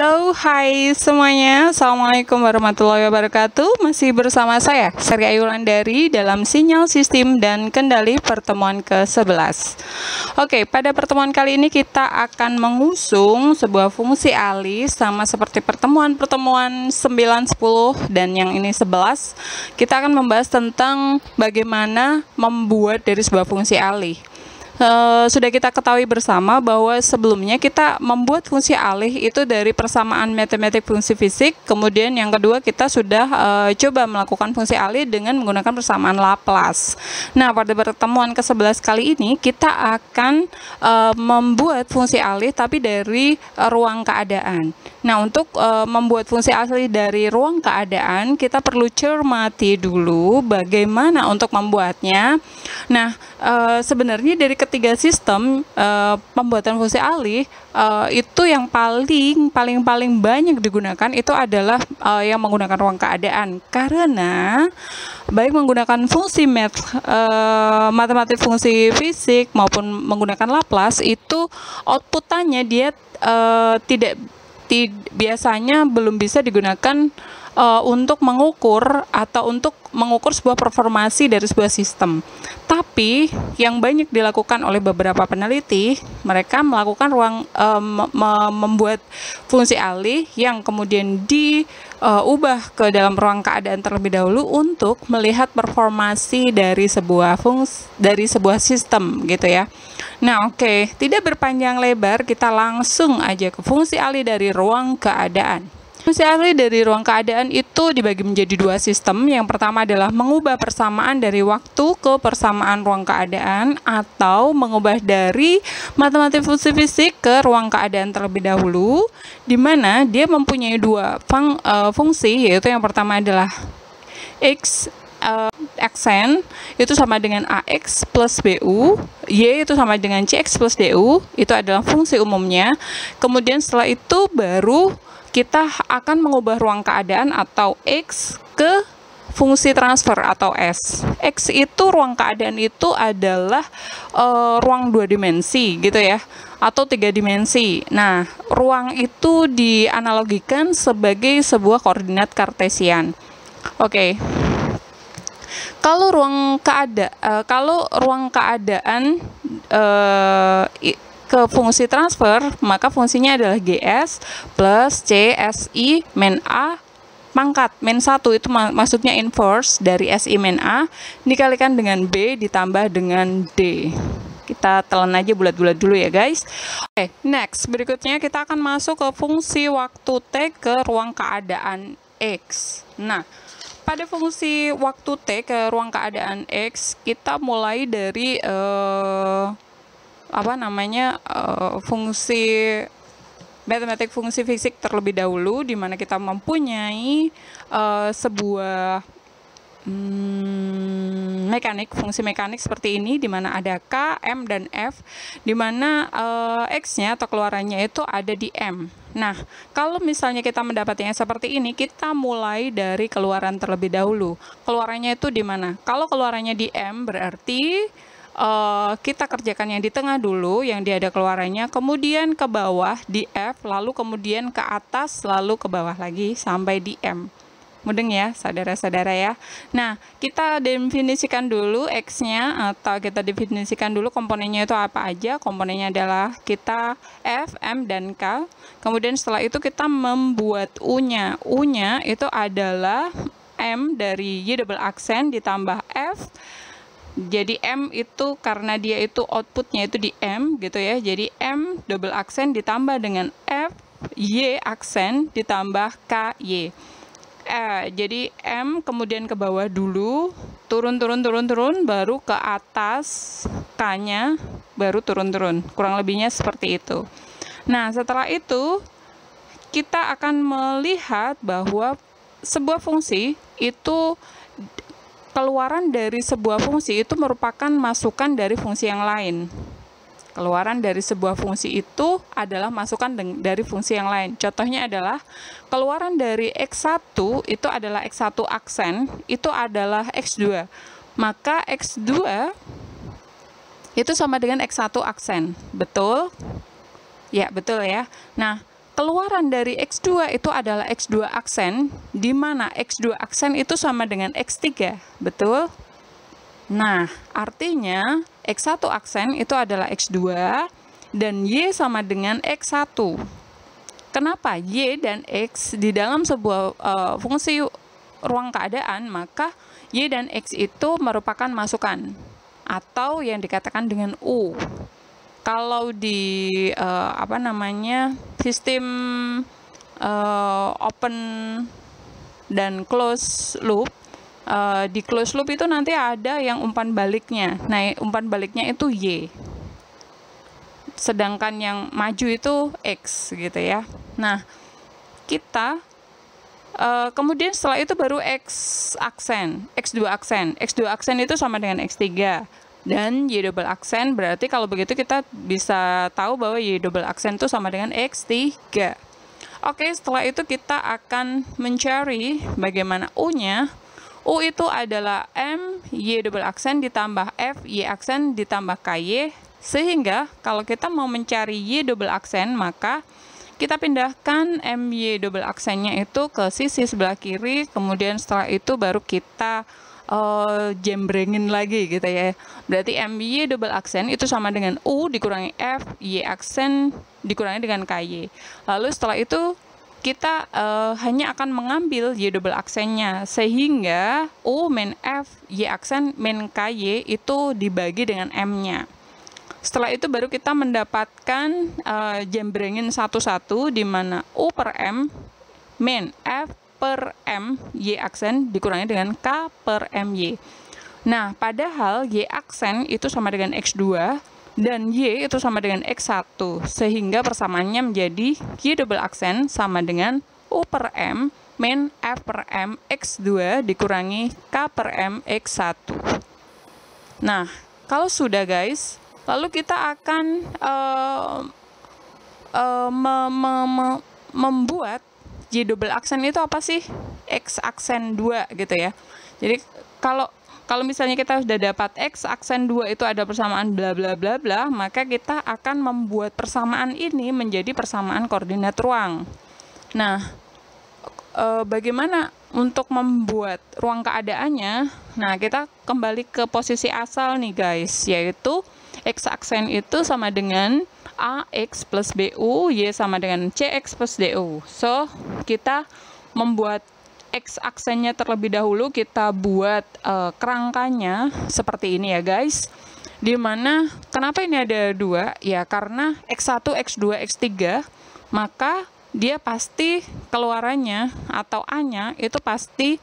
Halo, hai semuanya. Assalamualaikum warahmatullahi wabarakatuh. Masih bersama saya, Sari Ayulandari, dalam Sinyal Sistem dan Kendali pertemuan ke-11. Oke, pada pertemuan kali ini kita akan mengusung sebuah fungsi alih sama seperti pertemuan-pertemuan 9, 10, dan yang ini 11. Kita akan membahas tentang bagaimana membuat dari sebuah fungsi alih. Sudah kita ketahui bersama bahwa sebelumnya kita membuat fungsi alih itu dari persamaan matematik fungsi fisik, kemudian yang kedua kita sudah coba melakukan fungsi alih dengan menggunakan persamaan Laplace. Nah, pada pertemuan ke-11 kali ini kita akan membuat fungsi alih tapi dari ruang keadaan. Nah, untuk membuat fungsi alih dari ruang keadaan kita perlu cermati dulu bagaimana untuk membuatnya. Nah, sebenarnya dari ketiga sistem pembuatan fungsi alih itu yang paling banyak digunakan itu adalah yang menggunakan ruang keadaan, karena baik menggunakan fungsi matematik fungsi fisik maupun menggunakan Laplace itu outputannya dia biasanya belum bisa digunakan untuk mengukur sebuah performasi dari sebuah sistem. Tapi yang banyak dilakukan oleh beberapa peneliti, mereka melakukan membuat fungsi alih yang kemudian diubah ke dalam ruang keadaan terlebih dahulu untuk melihat performasi dari sebuah sistem gitu ya. Nah, oke, tidak berpanjang lebar, kita langsung aja ke fungsi alih dari ruang keadaan. Fungsi alih dari ruang keadaan itu dibagi menjadi dua sistem. Yang pertama adalah mengubah persamaan dari waktu ke persamaan ruang keadaan, atau mengubah dari matematik fungsi fisik ke ruang keadaan terlebih dahulu, di mana dia mempunyai dua fungsi, yaitu yang pertama adalah Xn itu sama dengan AX plus BU, Y itu sama dengan CX plus DU, itu adalah fungsi umumnya. Kemudian setelah itu baru kita akan mengubah ruang keadaan atau X ke fungsi transfer atau S. X itu ruang keadaan itu adalah ruang 2 dimensi gitu ya, atau 3 dimensi. Nah, ruang itu dianalogikan sebagai sebuah koordinat kartesian. Oke. Kalau ruang keadaan ke fungsi transfer, maka fungsinya adalah GS plus CSI min A pangkat min 1, itu maksudnya inverse dari SI min A dikalikan dengan B ditambah dengan D. Kita telan aja bulat-bulat dulu ya guys. Oke, next, berikutnya kita akan masuk ke fungsi waktu T ke ruang keadaan X. Nah, pada fungsi waktu T ke ruang keadaan X, kita mulai dari fungsi matematik fungsi fisik terlebih dahulu, di mana kita mempunyai sebuah fungsi mekanik seperti ini, di mana ada K, M, dan F, di mana X-nya atau keluarannya itu ada di M. Nah, kalau misalnya kita mendapatnya seperti ini, kita mulai dari keluaran terlebih dahulu. Keluarannya itu di mana? Kalau keluarannya di M, berarti kita kerjakan yang di tengah dulu, yang dia ada keluarannya, kemudian ke bawah di F, lalu kemudian ke atas, lalu ke bawah lagi sampai di M. Mudeng ya, saudara-saudara ya. Nah, kita definisikan dulu X-nya, atau kita definisikan dulu komponennya itu apa aja. Komponennya adalah kita F, M, dan K. Kemudian setelah itu kita membuat U-nya. U-nya itu adalah M dari Y double aksen ditambah F. Jadi M itu karena dia itu outputnya itu di M gitu ya, jadi M double aksen ditambah dengan F Y aksen ditambah K Y. Jadi M kemudian ke bawah dulu, turun, baru ke atas K-nya, baru turun, kurang lebihnya seperti itu. Nah, setelah itu kita akan melihat bahwa sebuah fungsi itu, keluaran dari sebuah fungsi itu merupakan masukan dari fungsi yang lain. Keluaran dari sebuah fungsi itu adalah masukan dari fungsi yang lain. Contohnya adalah keluaran dari X1 itu adalah X1 aksen, itu adalah X2. Maka X2 itu sama dengan X1 aksen. Betul? Ya, betul ya. Nah, keluaran dari X2 itu adalah X2 aksen, di mana X2 aksen itu sama dengan X3, betul? Nah, artinya X1 aksen itu adalah X2, dan Y sama dengan X1. Kenapa? Y dan X di dalam sebuah fungsi ruang keadaan, maka Y dan X itu merupakan masukan, atau yang dikatakan dengan U. Kalau di sistem open dan close loop, di close loop itu nanti ada yang umpan baliknya. Nah, umpan baliknya itu Y. Sedangkan yang maju itu X gitu ya. Nah, kita kemudian setelah itu baru X2 aksen. X2 aksen itu sama dengan X3. Dan Y double aksen, berarti kalau begitu kita bisa tahu bahwa Y double aksen itu sama dengan X3. Oke, setelah itu kita akan mencari bagaimana U-nya. U itu adalah M, Y double aksen ditambah F, Y aksen ditambah KY. Sehingga kalau kita mau mencari Y double aksen, maka kita pindahkan MY double aksennya itu ke sisi sebelah kiri, kemudian setelah itu baru kita jembrengin lagi gitu ya. Berarti MY double aksen itu sama dengan U dikurangi F, Y aksen dikurangi dengan KY. Lalu setelah itu kita hanya akan mengambil Y double aksennya, sehingga U min F, Y aksen min KY itu dibagi dengan M-nya. Setelah itu baru kita mendapatkan jembrengin satu-satu, di mana U per M min F per M Y aksen dikurangi dengan K per MY. Nah, padahal Y aksen itu sama dengan X2 dan Y itu sama dengan X1, sehingga persamaannya menjadi Y double aksen sama dengan U per M min F per M X2 dikurangi K per M X1. Nah, kalau sudah guys, lalu kita akan membuat Y double aksen itu apa sih? X aksen 2 gitu ya. Jadi kalau misalnya kita sudah dapat X aksen 2 itu ada persamaan bla bla bla bla, maka kita akan membuat persamaan ini menjadi persamaan koordinat ruang. Nah, bagaimana untuk membuat ruang keadaannya? Nah, kita kembali ke posisi asal nih guys, yaitu X aksen itu sama dengan AX plus BU, Y sama dengan CX plus DU. So, kita membuat X aksennya terlebih dahulu, kita buat kerangkanya seperti ini ya guys. Dimana, kenapa ini ada 2? Ya, karena X1, X2, X3, maka dia pasti keluarannya atau A-nya itu pasti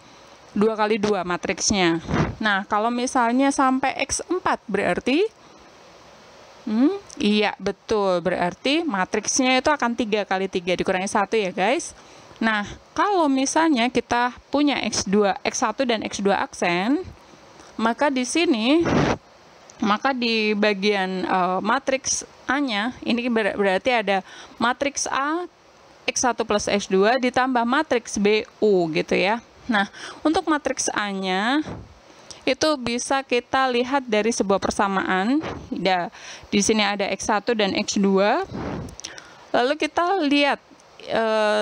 2 kali 2 matriksnya. Nah, kalau misalnya sampai X4 berarti iya, betul. Berarti matriksnya itu akan 3 kali 3 dikurangi 1 ya, guys. Nah, kalau misalnya kita punya X1 dan X2 aksen, maka di sini, maka di bagian matriks A-nya, ini berarti ada matriks A, X1 plus X2 ditambah matriks BU gitu ya. Nah, untuk matriks A-nya, itu bisa kita lihat dari sebuah persamaan. Ya, di sini ada X1 dan X2. Lalu kita lihat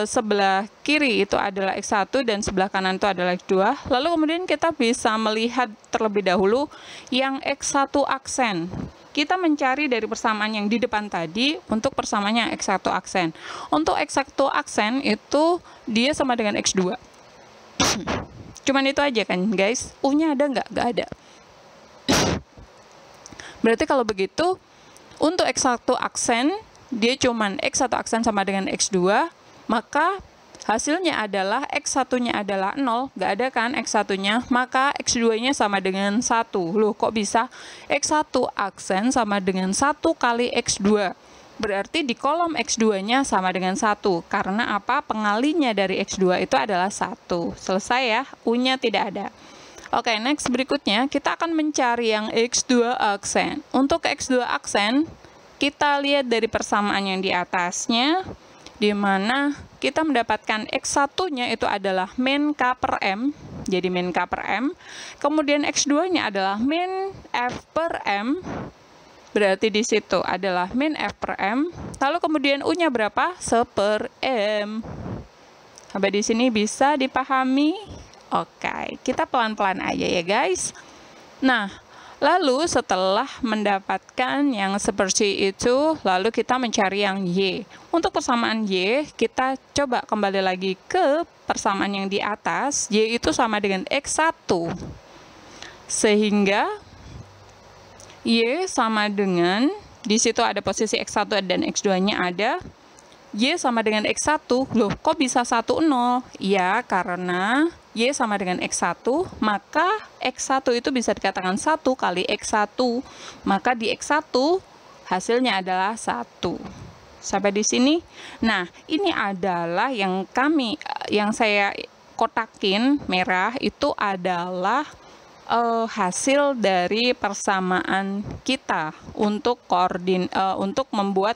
sebelah kiri itu adalah X1 dan sebelah kanan itu adalah X2. Lalu kemudian kita bisa melihat terlebih dahulu yang X1 aksen. Kita mencari dari persamaan yang di depan tadi untuk persamaan yang X1 aksen. Untuk X1 aksen itu dia sama dengan X2. Cuman itu aja kan guys. U-nya ada nggak? Nggak ada. Berarti kalau begitu, untuk X1 aksen, dia cuman X1 aksen sama dengan X2, maka hasilnya adalah X1-nya adalah 0, nggak ada kan X1-nya, maka X2-nya sama dengan 1. Loh, kok bisa X1 aksen sama dengan 1 kali X2? Berarti di kolom X2-nya sama dengan 1. Karena apa? Pengalinya dari X2 itu adalah 1. Selesai ya, U-nya tidak ada. Oke, next berikutnya kita akan mencari yang X2 aksen. Untuk X2 aksen, kita lihat dari persamaan yang di atasnya, di mana kita mendapatkan X1-nya itu adalah min K per M, jadi min K per M. Kemudian X2-nya adalah min F per M, berarti di situ adalah min F per M, lalu kemudian U-nya berapa? 1/M. Sampai di sini bisa dipahami? Oke, kita pelan-pelan aja ya guys. Nah, lalu setelah mendapatkan yang seperti itu, lalu kita mencari yang Y. Untuk persamaan Y, kita coba kembali lagi ke persamaan yang di atas. Y itu sama dengan X1. Sehingga Y sama dengan, di situ ada posisi X1 dan X2-nya ada. Y sama dengan X1. Loh, kok bisa 1, 0? Ya, karena Y sama dengan X1, maka X1 itu bisa dikatakan 1 kali X1. Maka di X1 hasilnya adalah 1. Sampai di sini. Nah, ini adalah yang saya kotakin merah itu adalah hasil dari persamaan kita untuk untuk membuat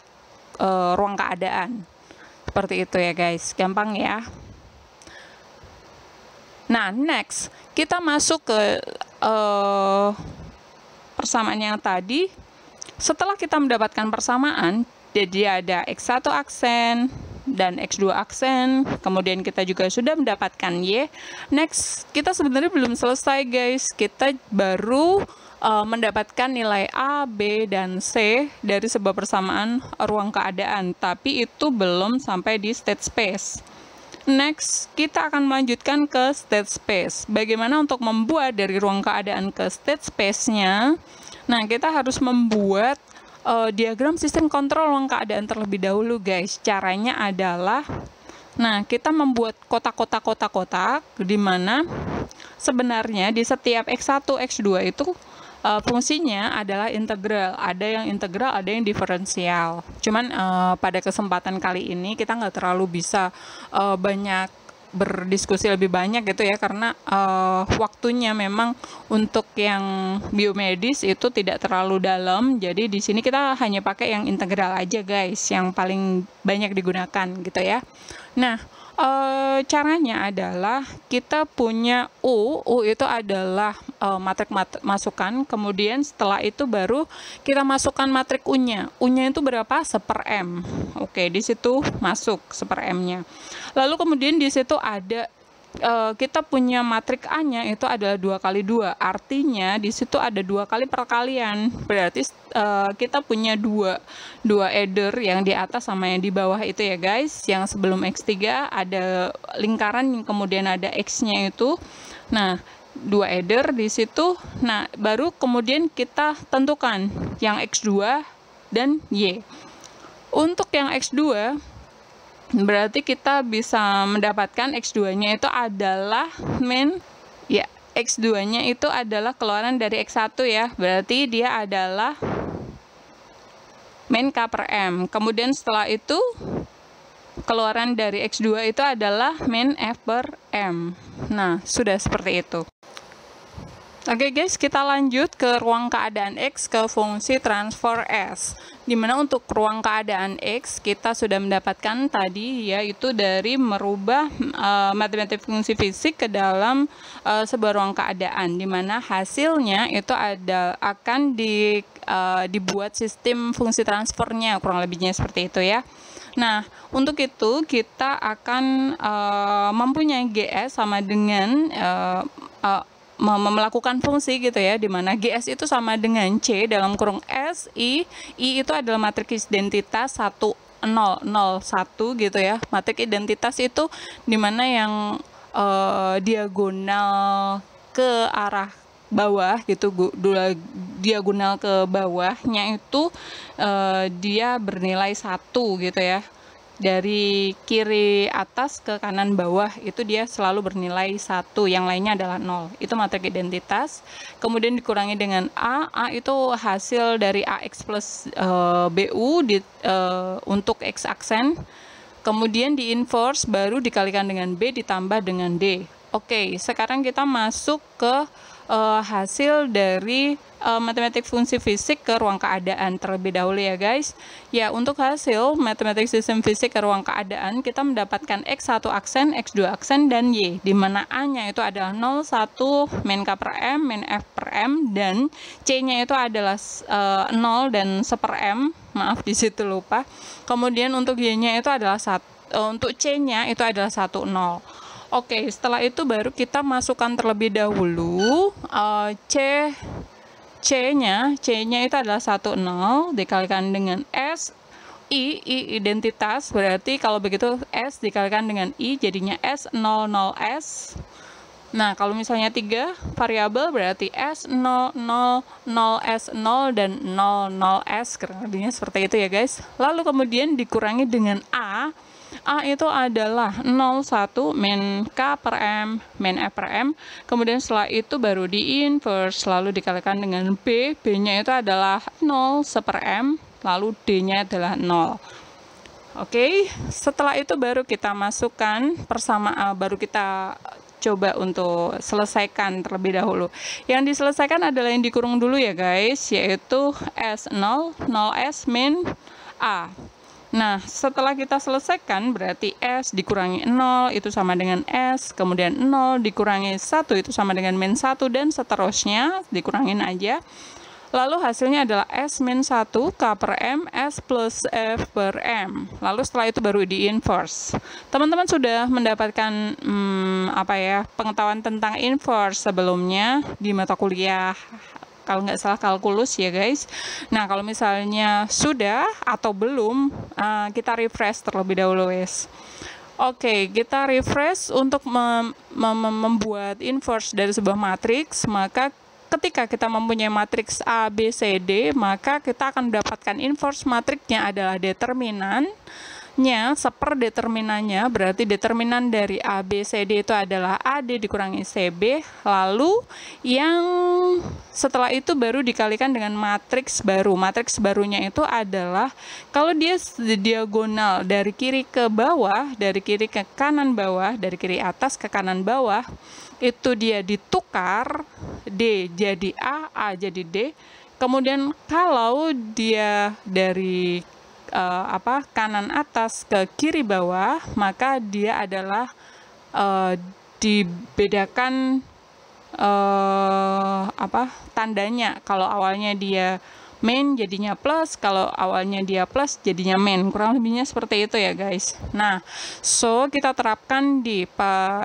ruang keadaan. Seperti itu ya guys, gampang ya. Nah, next kita masuk ke persamaan yang tadi. Setelah kita mendapatkan persamaan, jadi ada X1 aksen dan X2 aksen, kemudian kita juga sudah mendapatkan Y. Next, kita sebenarnya belum selesai guys, kita baru mendapatkan nilai A, B, dan C dari sebuah persamaan ruang keadaan, tapi itu belum sampai di state space. Next, kita akan melanjutkan ke state space. Bagaimana untuk membuat dari ruang keadaan ke state space-nya? Nah, kita harus membuat diagram sistem kontrol ruang keadaan terlebih dahulu guys. Caranya adalah, nah, kita membuat kotak-kotak di mana sebenarnya di setiap X1, X2 itu fungsinya adalah integral. Ada yang integral, ada yang diferensial. Cuman pada kesempatan kali ini kita nggak terlalu bisa banyak berdiskusi lebih banyak gitu ya, karena waktunya memang untuk yang biomedis itu tidak terlalu dalam. Jadi di sini kita hanya pakai yang integral aja guys, yang paling banyak digunakan gitu ya. Nah, caranya adalah kita punya U itu adalah matrik masukan, kemudian setelah itu baru kita masukkan matrik U-nya. U-nya itu berapa? 1/M. Oke, di situ masuk 1/M-nya. Lalu kemudian di situ ada kita punya matrik A-nya itu adalah 2 kali 2. Artinya di situ ada 2 kali perkalian. Berarti kita punya dua header yang di atas sama yang di bawah itu ya guys. Yang sebelum X3 ada lingkaran yang kemudian ada X-nya itu. Nah, 2 header di situ. Nah, baru kemudian kita tentukan yang X2 dan Y. Untuk yang X2 berarti kita bisa mendapatkan X2-nya itu adalah ya, X2-nya itu adalah keluaran dari X1 ya. Berarti dia adalah min K per M. Kemudian setelah itu keluaran dari X2 itu adalah min F per M. Nah, sudah seperti itu. Oke guys, kita lanjut ke ruang keadaan X ke fungsi transfer S. Dimana untuk ruang keadaan X kita sudah mendapatkan tadi yaitu dari merubah matematik fungsi fisik ke dalam sebuah ruang keadaan, dimana hasilnya itu akan dibuat sistem fungsi transfernya, kurang lebihnya seperti itu ya. Nah, untuk itu kita akan mempunyai GS sama dengan melakukan fungsi gitu ya, dimana GS itu sama dengan C dalam kurung S, I itu adalah matriks identitas 1, 0, 0, 1 gitu ya. Matriks identitas itu dimana yang diagonal ke arah bawah gitu, diagonal ke bawahnya itu dia bernilai 1 gitu ya. Dari kiri atas ke kanan bawah itu dia selalu bernilai 1, yang lainnya adalah 0. Itu matriks identitas. Kemudian dikurangi dengan A itu hasil dari AX plus BU untuk X aksen. Kemudian di inverse baru dikalikan dengan B ditambah dengan D. Oke, sekarang kita masuk ke hasil dari matematik fungsi fisik ke ruang keadaan terlebih dahulu ya guys. Ya, untuk hasil matematik sistem fisik ke ruang keadaan, kita mendapatkan X1 aksen, X2 aksen, dan Y, di mana A-nya itu adalah 0, 1, min K per M, min F per M, dan C-nya itu adalah 0 dan 1 per M, maaf di situ lupa. Kemudian untuk Y-nya itu adalah 1, untuk C-nya itu adalah 1, 0. Oke, setelah itu baru kita masukkan terlebih dahulu C-nya itu adalah 1, 0 dikalikan dengan S, I identitas, berarti kalau begitu S dikalikan dengan I jadinya S, 0, 0, S. Nah, kalau misalnya 3 variabel berarti S, 0, 0, 0, S, 0, dan 0, 0, S, kurang lebihnya seperti itu ya guys. Lalu kemudian dikurangi dengan A itu adalah 0, 1, min K per M, min F per M. Kemudian setelah itu baru di inverse, lalu dikalikan dengan B. B-nya itu adalah 0, 1 per M, lalu D-nya adalah 0. Oke, setelah itu baru kita masukkan baru kita coba untuk selesaikan terlebih dahulu. Yang diselesaikan adalah yang dikurung dulu ya guys, yaitu S0, 0S, min A. Nah, setelah kita selesaikan, berarti S dikurangi 0 itu sama dengan S, kemudian 0 dikurangi 1 itu sama dengan min 1, dan seterusnya, dikurangin aja. Lalu hasilnya adalah S min 1, K per M, S plus F per M. Lalu setelah itu baru di inverse. Teman-teman sudah mendapatkan pengetahuan tentang inverse sebelumnya di mata kuliah, kalau nggak salah kalkulus ya guys. Nah, kalau misalnya sudah atau belum, kita refresh terlebih dahulu guys. Oke, kita refresh untuk membuat inverse dari sebuah matriks. Maka ketika kita mempunyai matriks A, B, C, D, maka kita akan mendapatkan inverse matriksnya adalah determinannya, seperdeterminannya, berarti determinan dari A, B, C, D itu adalah AD dikurangi CB, lalu yang setelah itu baru dikalikan dengan matriks baru. Matriks barunya itu adalah, kalau dia diagonal dari kiri ke bawah, dari kiri ke kanan bawah, dari kiri atas ke kanan bawah, itu dia ditukar, D jadi A jadi D. Kemudian kalau dia dari kanan atas ke kiri bawah, maka dia adalah dibedakan tandanya. Kalau awalnya dia min jadinya plus, kalau awalnya dia plus jadinya min, kurang lebihnya seperti itu ya guys. Nah, so kita terapkan di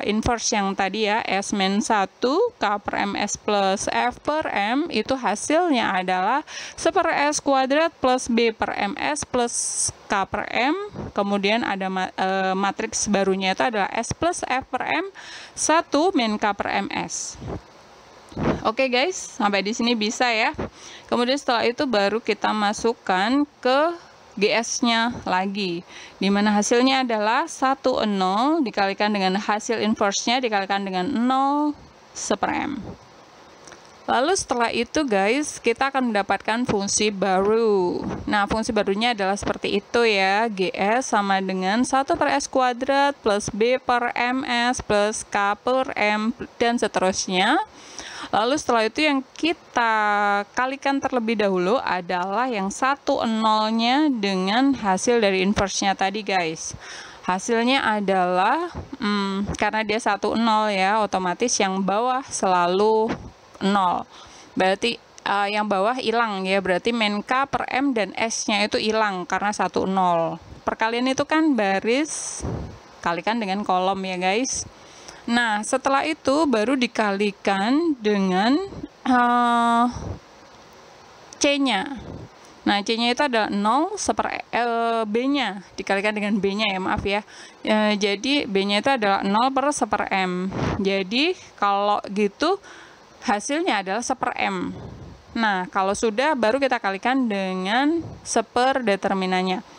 inverse yang tadi ya, S min 1 K per M S plus F per M, itu hasilnya adalah 1 per S kuadrat plus B per MS plus K per M. Kemudian ada matriks barunya itu adalah S plus F per M 1 min K per MS. Oke guys, sampai di sini bisa ya. Kemudian setelah itu baru kita masukkan ke GS-nya lagi, dimana hasilnya adalah 1, 0 dikalikan dengan hasil inverse-nya dikalikan dengan 0 1 per M. Lalu setelah itu guys, kita akan mendapatkan fungsi baru. Nah, fungsi barunya adalah seperti itu ya. GS sama dengan 1 per S kuadrat plus B per MS plus K per M dan seterusnya. Lalu setelah itu yang kita kalikan terlebih dahulu adalah yang 1, 0-nya dengan hasil dari inverse-nya tadi guys. Hasilnya adalah, karena dia 1, 0 ya, otomatis yang bawah selalu 0. Berarti yang bawah hilang ya, berarti min K per M dan S-nya itu hilang karena 1, 0. Perkalian itu kan baris, kalikan dengan kolom ya guys. Nah, setelah itu baru dikalikan dengan C-nya. Nah, C-nya itu adalah 0 B-nya, dikalikan dengan B-nya ya, maaf ya. Jadi, B-nya itu adalah 0 per 1 per M. Jadi, kalau gitu, hasilnya adalah 1 per M. Nah, kalau sudah, baru kita kalikan dengan seperdeterminannya.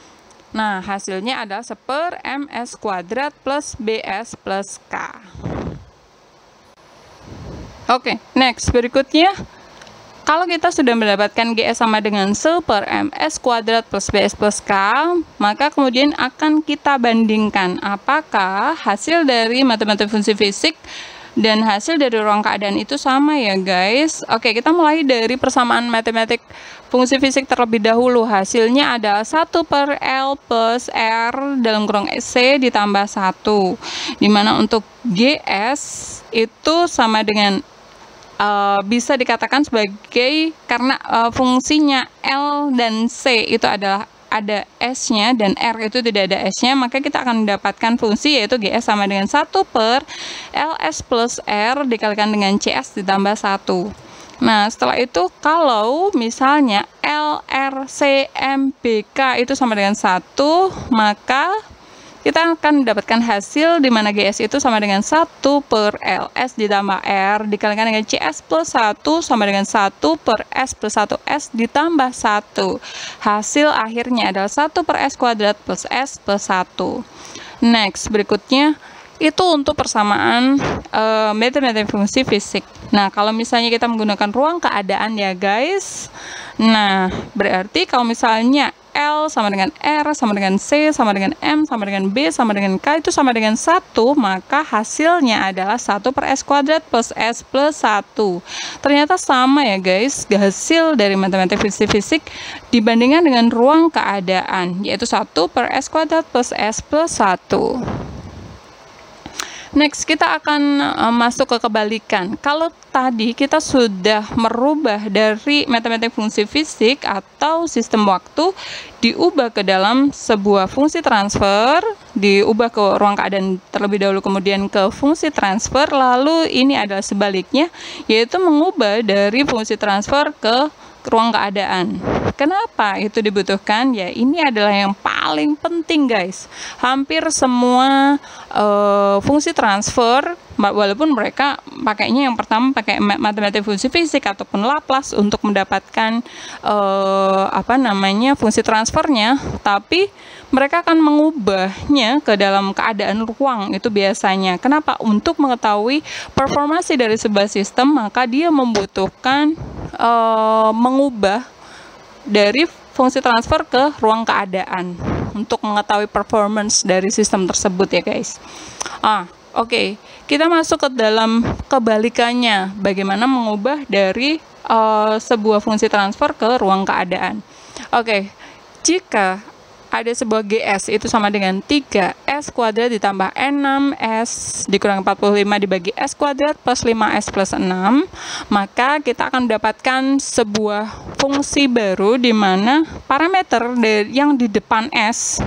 Nah, hasilnya adalah 1 per MS kuadrat plus BS plus K. Oke, next. Berikutnya, kalau kita sudah mendapatkan GS sama dengan 1 per MS kuadrat plus BS plus K, maka kemudian akan kita bandingkan apakah hasil dari matematik fungsi fisik Dan hasil dari ruang keadaan itu sama ya guys. Oke, kita mulai dari persamaan matematik fungsi fisik terlebih dahulu. Hasilnya adalah 1 per L plus R dalam kurung C ditambah 1. Dimana untuk GS itu sama dengan bisa dikatakan sebagai, karena fungsinya L dan C itu adalah ada S-nya dan R itu tidak ada S-nya, maka kita akan mendapatkan fungsi yaitu GS sama dengan 1 per LS plus R dikalikan dengan CS ditambah 1. Nah, setelah itu kalau misalnya LRCMBK itu sama dengan 1, maka kita akan mendapatkan hasil di mana GS itu sama dengan 1 per LS ditambah R dikalikan dengan CS plus 1 sama dengan 1 per S plus 1S ditambah 1. Hasil akhirnya adalah 1 per S kuadrat plus S plus 1. Next, berikutnya itu untuk persamaan matematik fungsi fisik. Nah, kalau misalnya kita menggunakan ruang keadaan ya guys, nah berarti kalau misalnya L sama dengan R sama dengan C sama dengan M sama dengan B sama dengan K itu sama dengan 1, maka hasilnya adalah 1 per S kuadrat plus S plus 1. Ternyata sama ya guys, hasil dari matematik fisik dibandingkan dengan ruang keadaan, yaitu 1 per S kuadrat plus S plus 1. Next, kita akan masuk ke kebalikan. Kalau tadi kita sudah merubah dari matematik fungsi fisik atau sistem waktu diubah ke dalam sebuah fungsi transfer, diubah ke ruang keadaan terlebih dahulu kemudian ke fungsi transfer, lalu ini adalah sebaliknya, yaitu mengubah dari fungsi transfer ke ruang keadaan. Kenapa itu dibutuhkan? Ya, ini adalah yang paling penting guys. Hampir semua fungsi transfer, walaupun mereka pakainya yang pertama pakai matematik fungsi fisik ataupun Laplace untuk mendapatkan fungsi transfernya, tapi mereka akan mengubahnya ke dalam keadaan ruang itu biasanya. Kenapa? Untuk mengetahui performasi dari sebuah sistem, maka dia membutuhkan mengubah dari fungsi transfer ke ruang keadaan untuk mengetahui performance dari sistem tersebut ya guys. Oke. Kita masuk ke dalam kebalikannya, bagaimana mengubah dari sebuah fungsi transfer ke ruang keadaan. Oke. Jika ada sebuah GS itu sama dengan 3S kuadrat ditambah 6S dikurang 45 dibagi S kuadrat plus 5S plus 6, maka kita akan mendapatkan sebuah fungsi baru di mana parameter yang di depan S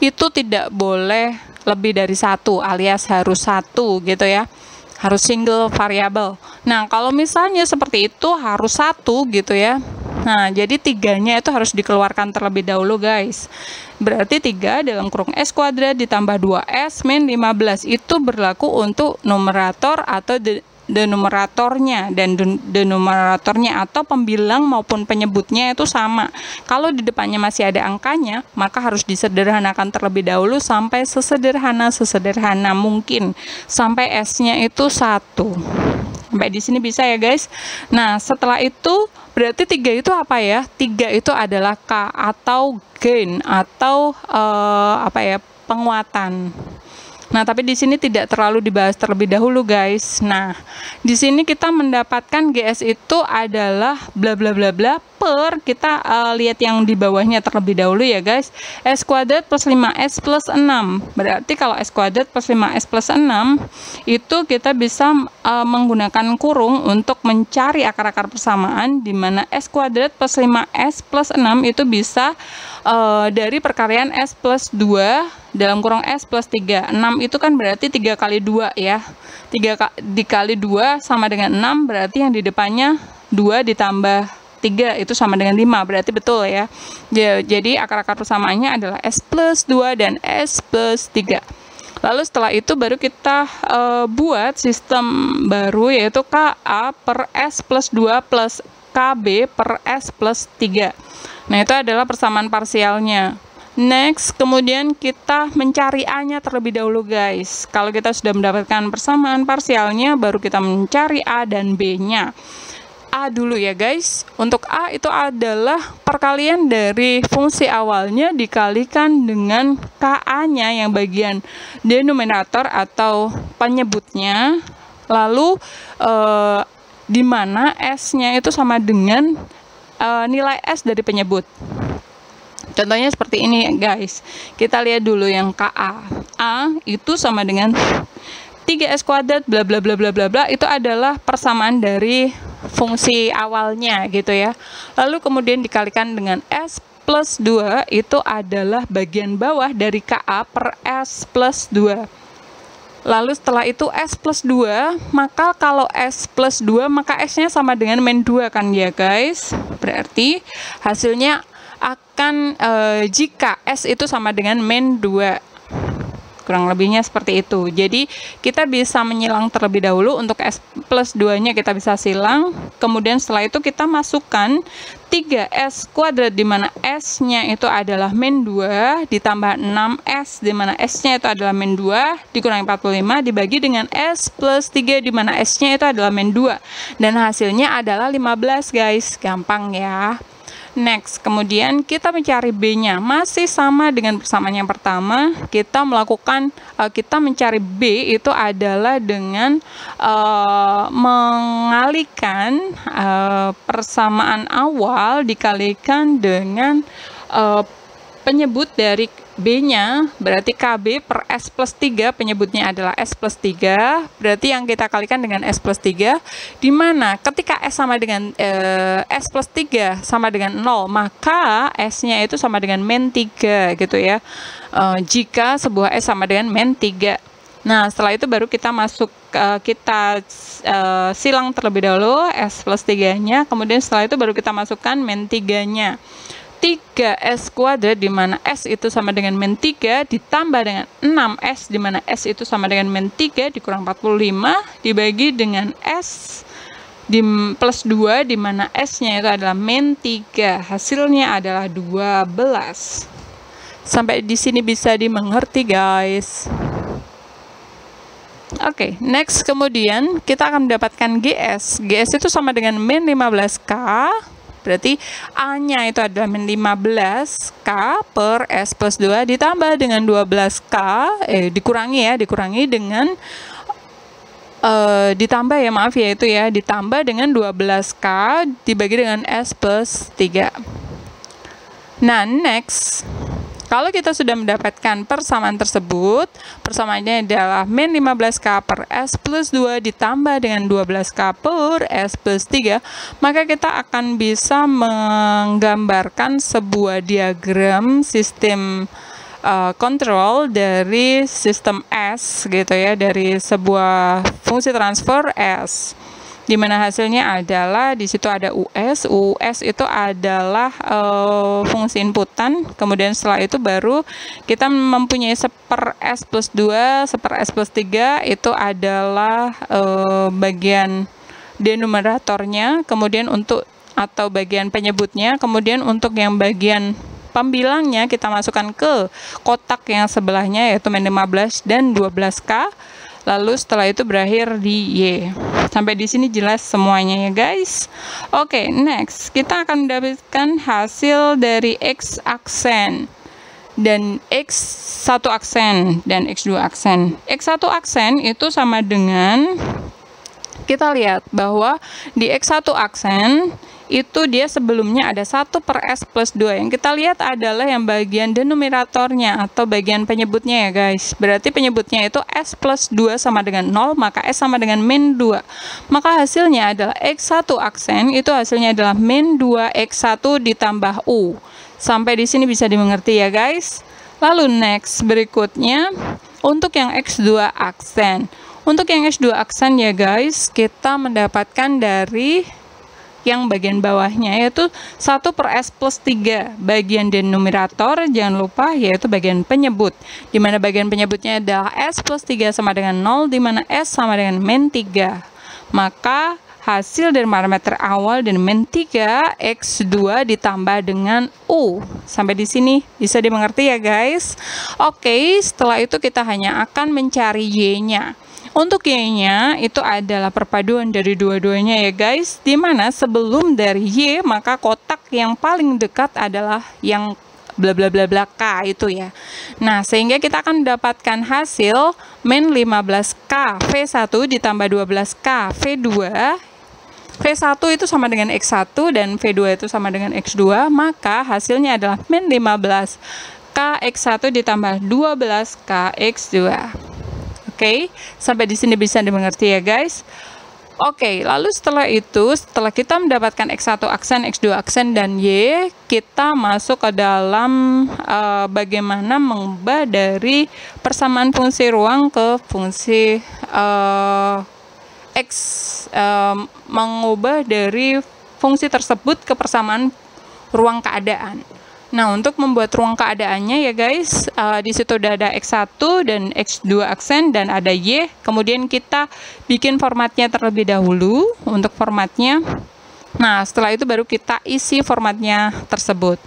itu tidak boleh lebih dari 1 alias harus 1 gitu ya. Harus single variable. Nah, kalau misalnya seperti itu harus 1 gitu ya. Nah, jadi 3-nya itu harus dikeluarkan terlebih dahulu guys. Berarti 3 dalam kurung S kuadrat ditambah 2S min 15 itu berlaku untuk numerator atau denumeratornya, dan denumeratornya atau pembilang maupun penyebutnya itu sama. Kalau di depannya masih ada angkanya, maka harus disederhanakan terlebih dahulu sampai sesederhana mungkin, sampai S-nya itu 1. Sampai di sini bisa ya guys. Nah, setelah itu berarti 3 itu apa ya? 3 itu adalah K atau gain atau penguatan. Nah, tapi di sini tidak terlalu dibahas terlebih dahulu guys. Nah, di sini kita mendapatkan GS itu adalah bla bla bla bla per, kita lihat yang di bawahnya terlebih dahulu ya guys. S kuadrat plus 5S plus 6. Berarti kalau S kuadrat plus 5S plus 6 itu kita bisa menggunakan kurung untuk mencari akar-akar persamaan, di mana S kuadrat plus 5S plus 6 itu bisa dari perkalian S plus 2 dalam kurung S plus 3. 6 itu kan berarti 3 kali 2 ya. 3 dikali 2 sama dengan 6, berarti yang di depannya 2 ditambah 3 itu sama dengan 5, berarti betul ya. Jadi akar-akar persamaannya adalah S plus 2 dan S plus 3. Lalu setelah itu baru kita buat sistem baru, yaitu KA per S plus 2 plus KB per S plus 3. Nah, itu adalah persamaan parsialnya. Next, kemudian kita mencari A-nya terlebih dahulu guys. Kalau kita sudah mendapatkan persamaan parsialnya, baru kita mencari A dan B-nya. A dulu ya guys. Untuk A itu adalah perkalian dari fungsi awalnya dikalikan dengan KA-nya yang bagian denominator atau penyebutnya. Lalu di mana S-nya itu sama dengan nilai S dari penyebut. Contohnya seperti ini guys. Kita lihat dulu yang KA. A itu sama dengan 3S kuadrat bla bla bla bla bla bla, itu adalah persamaan dari fungsi awalnya gitu ya. Lalu kemudian dikalikan dengan S plus 2, itu adalah bagian bawah dari KA per S plus 2. Lalu setelah itu S plus 2, maka kalau S plus 2 maka S-nya sama dengan min 2 kan ya guys. Berarti hasilnya akan jika S itu sama dengan min 2. Kurang lebihnya seperti itu. Jadi kita bisa menyilang terlebih dahulu. Untuk S plus 2-nya kita bisa silang. Kemudian setelah itu kita masukkan 3S kuadrat di mana S-nya itu adalah min 2 ditambah 6S di mana S-nya itu adalah min 2 dikurangi 45 dibagi dengan S plus 3 di mana S-nya itu adalah min 2. Dan hasilnya adalah 15 guys. Gampang ya. Next, kemudian kita mencari B-nya. Masih sama dengan persamaan yang pertama, kita mencari B itu adalah dengan mengalihkan persamaan awal dikalikan dengan penyebut dari B-nya, berarti KB per S plus 3, penyebutnya adalah S plus 3, berarti yang kita kalikan dengan S plus 3, di mana ketika S sama dengan S plus 3 sama dengan 0, maka S-nya itu sama dengan min 3 gitu ya, jika sebuah S sama dengan min 3. Nah, setelah itu baru kita silang terlebih dahulu S plus 3-nya, kemudian setelah itu baru kita masukkan min 3-nya. 3S kuadrat di mana S itu sama dengan min 3 ditambah dengan 6S di mana S itu sama dengan min 3 dikurang 45 dibagi dengan S plus 2 di mana S-nya itu adalah min 3. Hasilnya adalah 12. Sampai di sini bisa dimengerti guys. Oke, next kemudian kita akan mendapatkan GS. GS itu sama dengan min 15K. Berarti A-nya itu adalah min 15K per S plus 2 ditambah dengan 12K, dikurangi dengan, ditambah ya, maaf ya, itu ya, ditambah dengan 12K dibagi dengan S plus 3. Nah, next, kalau kita sudah mendapatkan persamaan tersebut, persamaannya adalah min 15K per S plus 2 ditambah dengan 12K per S plus 3, maka kita akan bisa menggambarkan sebuah diagram sistem kontrol dari sistem S gitu ya, dari sebuah fungsi transfer S. Di mana hasilnya adalah di situ ada US. US itu adalah fungsi inputan. Kemudian setelah itu baru kita mempunyai seper S plus 2, seper S plus 3 itu adalah bagian denumeratornya. Kemudian untuk atau bagian penyebutnya. Kemudian untuk yang bagian pembilangnya kita masukkan ke kotak yang sebelahnya yaitu min 15 dan 12K. Lalu setelah itu berakhir di Y. Sampai di sini jelas semuanya ya guys. Oke, next kita akan mendapatkan hasil dari X aksen dan X1 aksen dan X2 aksen. X1 aksen itu sama dengan, kita lihat bahwa di X1 aksen itu dia sebelumnya ada 1 per S plus 2. Yang kita lihat adalah yang bagian denominatornya atau bagian penyebutnya ya guys. Berarti penyebutnya itu S plus 2 sama dengan 0, maka S sama dengan min 2. Maka hasilnya adalah X1 aksen itu hasilnya adalah min 2 X1 ditambah U. Sampai di sini bisa dimengerti ya guys. Lalu next berikutnya untuk yang X2 aksen. Untuk yang X2 aksen ya guys, kita mendapatkan dari yang bagian bawahnya yaitu 1 per S plus 3 bagian denominator, jangan lupa yaitu bagian penyebut, di mana bagian penyebutnya adalah S plus 3 sama dengan 0, di mana S sama dengan min 3. Maka hasil dari parameter awal dan min 3 X2 ditambah dengan U. Sampai di sini bisa dimengerti ya guys. Oke, setelah itu kita hanya akan mencari Y-nya. Untuk Y-nya itu adalah perpaduan dari dua-duanya ya guys, dimana sebelum dari Y maka kotak yang paling dekat adalah yang bla bla bla bla K itu ya. Nah, sehingga kita akan mendapatkan hasil min 15K V1 ditambah 12K V2. V1 itu sama dengan X1 dan V2 itu sama dengan X2, maka hasilnya adalah min 15K X1 ditambah 12K X2. Oke, sampai di sini bisa dimengerti ya guys. Oke, lalu setelah itu, setelah kita mendapatkan X1 aksen, X2 aksen, dan Y, kita masuk ke dalam bagaimana mengubah dari persamaan fungsi ruang ke fungsi X, mengubah dari fungsi tersebut ke persamaan ruang keadaan. Nah, untuk membuat ruang keadaannya ya guys, di situ udah ada X1 dan X2 aksen dan ada Y. Kemudian kita bikin formatnya terlebih dahulu untuk formatnya. Nah, setelah itu baru kita isi formatnya tersebut.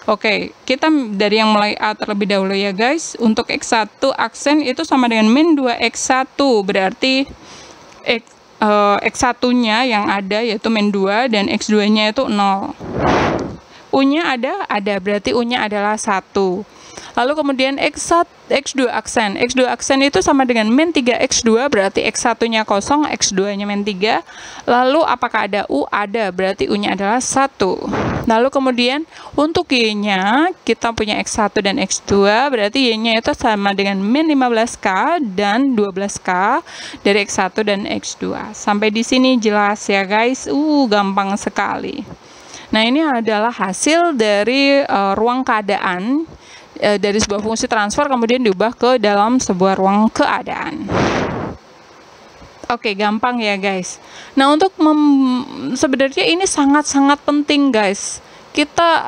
Oke, kita dari yang mulai A terlebih dahulu ya guys. Untuk X1 aksen itu sama dengan min 2X1, berarti X1-nya yang ada yaitu min 2 dan X2-nya itu 0. U-nya ada, berarti U-nya adalah 1. Lalu kemudian X2 aksen. X2 aksen itu sama dengan min 3X2, berarti X1-nya kosong, X2-nya min 3. Lalu apakah ada U? Ada, berarti U-nya adalah 1. Lalu kemudian untuk Y-nya, kita punya X1 dan X2, berarti Y-nya itu sama dengan min 15K dan 12K dari X1 dan X2. Sampai di sini jelas ya guys, gampang sekali. Nah, ini adalah hasil dari ruang keadaan dari sebuah fungsi transfer kemudian diubah ke dalam sebuah ruang keadaan. Oke, gampang ya guys. Nah, untuk sebenarnya ini sangat-sangat penting guys. Kita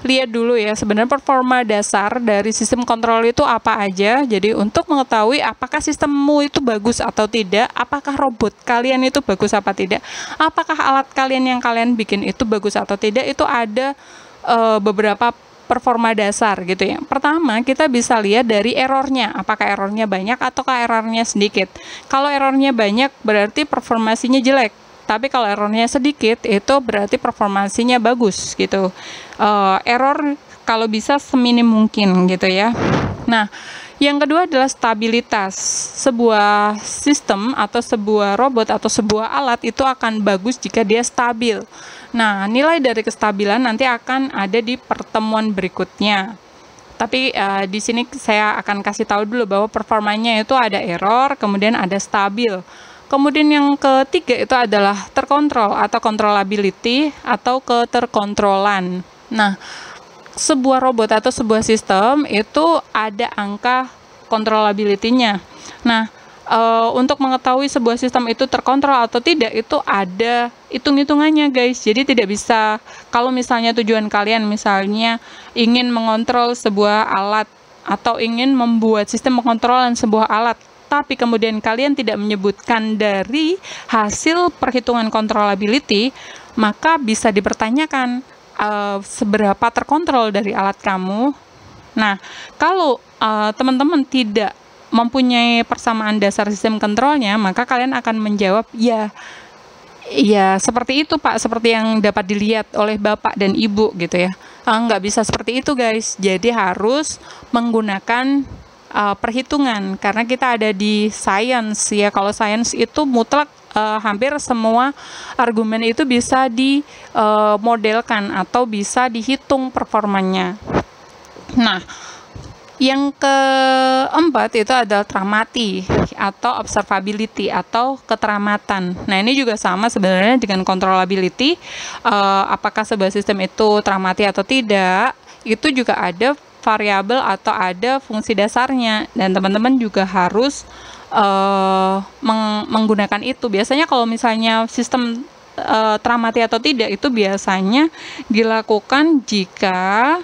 lihat dulu ya sebenarnya performa dasar dari sistem kontrol itu apa aja. Jadi untuk mengetahui apakah sistemmu itu bagus atau tidak, apakah robot kalian itu bagus apa tidak, apakah alat kalian yang kalian bikin itu bagus atau tidak, itu ada beberapa performa dasar gitu ya. Pertama, kita bisa lihat dari errornya, apakah errornya banyak ataukah errornya sedikit. Kalau errornya banyak berarti performasinya jelek. Tapi kalau errornya sedikit, itu berarti performasinya bagus gitu. Error kalau bisa seminim mungkin gitu ya. Nah, yang kedua adalah stabilitas. Sebuah sistem atau sebuah robot atau sebuah alat itu akan bagus jika dia stabil. Nah, nilai dari kestabilan nanti akan ada di pertemuan berikutnya. Tapi di sini saya akan kasih tahu dulu bahwa performanya itu ada error, kemudian ada stabil. Kemudian yang ketiga itu adalah terkontrol atau controllability atau keterkontrolan. Nah, sebuah robot atau sebuah sistem itu ada angka controllability-nya. Nah, untuk mengetahui sebuah sistem itu terkontrol atau tidak itu ada hitung-hitungannya guys. Jadi tidak bisa, kalau misalnya tujuan kalian misalnya ingin mengontrol sebuah alat atau ingin membuat sistem pengontrolan sebuah alat, tapi kemudian kalian tidak menyebutkan dari hasil perhitungan controllability, maka bisa dipertanyakan seberapa terkontrol dari alat kamu. Nah, kalau teman-teman tidak mempunyai persamaan dasar sistem kontrolnya, maka kalian akan menjawab, ya seperti itu Pak, seperti yang dapat dilihat oleh Bapak dan Ibu gitu ya. Nggak bisa seperti itu guys, jadi harus menggunakan perhitungan, karena kita ada di science ya. Kalau science itu mutlak hampir semua argumen itu bisa dimodelkan atau bisa dihitung performanya. Nah, yang keempat itu adalah teramati atau observability atau keteramatan. Nah, ini juga sama sebenarnya dengan controllability. Apakah sebuah sistem itu teramati atau tidak, itu juga ada variabel atau ada fungsi dasarnya, dan teman-teman juga harus menggunakan itu. Biasanya kalau misalnya sistem teramati atau tidak itu biasanya dilakukan jika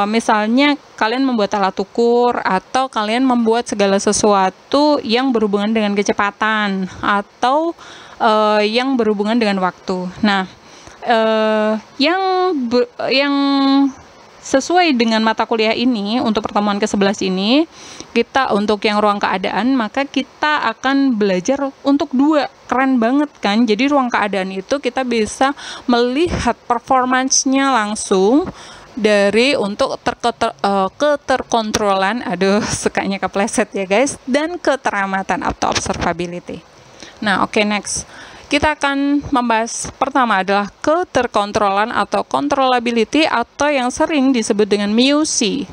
misalnya kalian membuat alat ukur atau kalian membuat segala sesuatu yang berhubungan dengan kecepatan atau yang berhubungan dengan waktu. Nah, yang sesuai dengan mata kuliah ini, untuk pertemuan ke-11 ini, kita untuk yang ruang keadaan, maka kita akan belajar untuk 2. Keren banget kan? Jadi ruang keadaan itu kita bisa melihat performance-nya langsung dari untuk keterkontrolan, aduh sukanya kepleset ya guys, dan keteramatan atau observability. Nah, oke, next. Kita akan membahas pertama adalah keterkontrolan atau controllability atau yang sering disebut dengan MUC.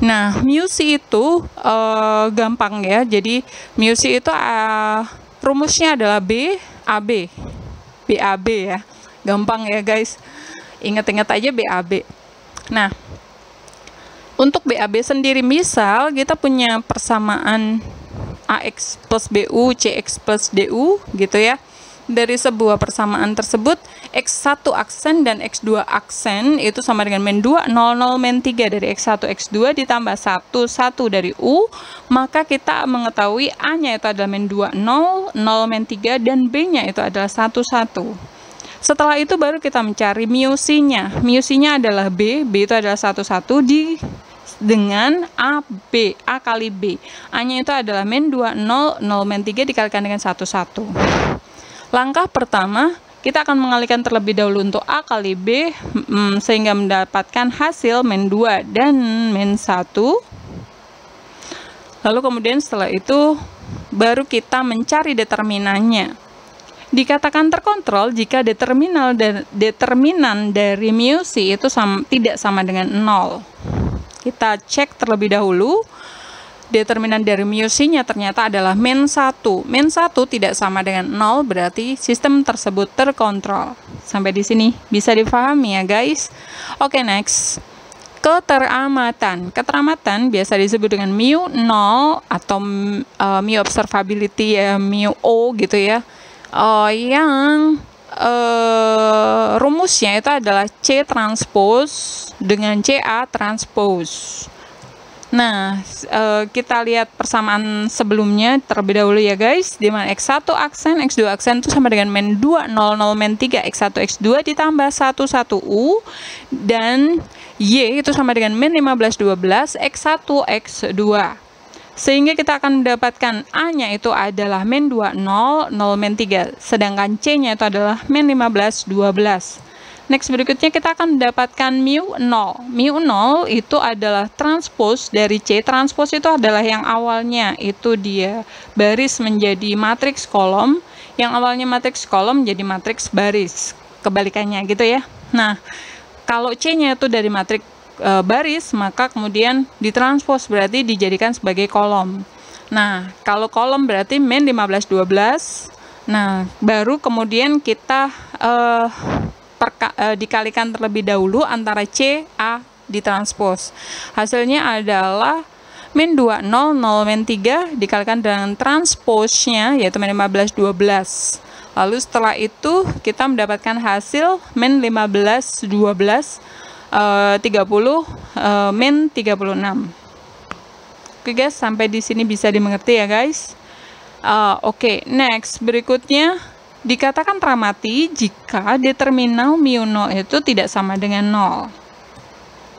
Nah, MUC itu gampang ya. Jadi MUC itu rumusnya adalah BAB ya. Gampang ya guys. Ingat-ingat aja BAB. Nah, untuk BAB sendiri, misal kita punya persamaan AX plus BU, CX plus DU gitu ya. Dari sebuah persamaan tersebut, X1 aksen dan X2 aksen itu sama dengan min 2, 0, 0, min 3 dari X1, X2 ditambah 1, 1 dari U, maka kita mengetahui A-nya itu adalah min 2, 0, 0, min 3, dan B-nya itu adalah 1, 1. Setelah itu baru kita mencari MUC-nya. MUC-nya adalah B itu adalah 1, 1 dengan AB, A kali B. A-nya itu adalah min 2, 0, 0, min 3 dikalikan dengan 1, 1. Langkah pertama, kita akan mengalihkan terlebih dahulu untuk A kali B, sehingga mendapatkan hasil min 2 dan min 1. Lalu kemudian setelah itu, baru kita mencari determinannya. Dikatakan terkontrol jika determinan dari MUC itu tidak sama dengan 0. Kita cek terlebih dahulu. Determinan dari MUC-nya ternyata adalah min 1. Min 1 tidak sama dengan 0, berarti sistem tersebut terkontrol. Sampai di sini bisa difahami ya guys. Oke, next. Keteramatan. Keteramatan biasa disebut dengan mu0 atau mu observability ya, mu-O gitu ya. Yang rumusnya itu adalah C transpose dengan CA transpose. Nah, kita lihat persamaan sebelumnya terlebih dahulu ya guys, di mana X1 aksen, X2 aksen itu sama dengan min 2, 0, 0, min 3, X1, X2 ditambah 1, 1 U, dan Y itu sama dengan min 15, 12, X1, X2. Sehingga kita akan mendapatkan A-nya itu adalah min 2, 0, 0, min 3, sedangkan C-nya itu adalah min 15, 12. Next, berikutnya kita akan mendapatkan mu0. Mu0 itu adalah transpose dari C. Transpose itu adalah yang awalnya itu dia baris menjadi matriks kolom, yang awalnya matriks kolom jadi matriks baris. Kebalikannya gitu ya. Nah, kalau C-nya itu dari matriks baris, maka kemudian ditranspose berarti dijadikan sebagai kolom. Nah, kalau kolom berarti min 15, 12. Nah, baru kemudian kita dikalikan terlebih dahulu antara C, A ditranspose. Hasilnya adalah min 2, 0, 0, min 3 dikalikan dengan transpose-nya yaitu min 15, 12. Lalu setelah itu kita mendapatkan hasil min 15, 12, 30, min 36. Oke guys, sampai di sini bisa dimengerti ya guys. Oke, next berikutnya. Dikatakan teramati jika determinal mu0 itu tidak sama dengan 0.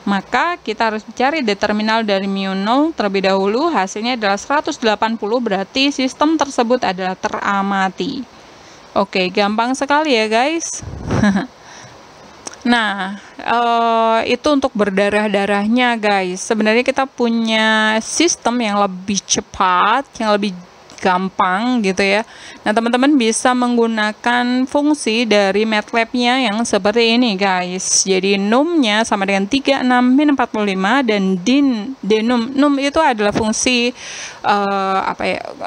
Maka kita harus mencari determinal dari mu0 terlebih dahulu. Hasilnya adalah 180, berarti sistem tersebut adalah teramati. Oke, gampang sekali ya guys. Nah, itu untuk berdarah-darahnya guys. Sebenarnya kita punya sistem yang lebih cepat, yang lebih gampang gitu ya. Nah, teman-teman bisa menggunakan fungsi dari MATLAB-nya yang seperti ini guys. Jadi num-nya sama dengan 36 min 45 dan denum. Num itu adalah fungsi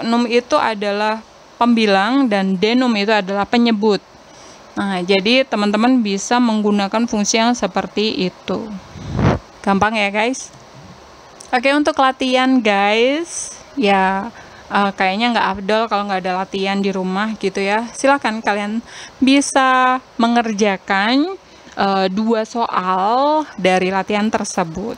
num itu adalah pembilang dan denum itu adalah penyebut. Nah, jadi teman-teman bisa menggunakan fungsi yang seperti itu. Gampang ya guys. Oke, untuk latihan guys, ya kayaknya nggak afdol kalau nggak ada latihan di rumah gitu ya. Silahkan kalian bisa mengerjakan 2 soal dari latihan tersebut.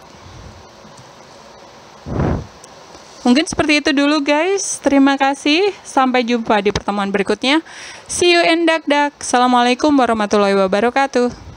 Mungkin seperti itu dulu guys. Terima kasih. Sampai jumpa di pertemuan berikutnya. See you in Dak Dak. Assalamualaikum warahmatullahi wabarakatuh.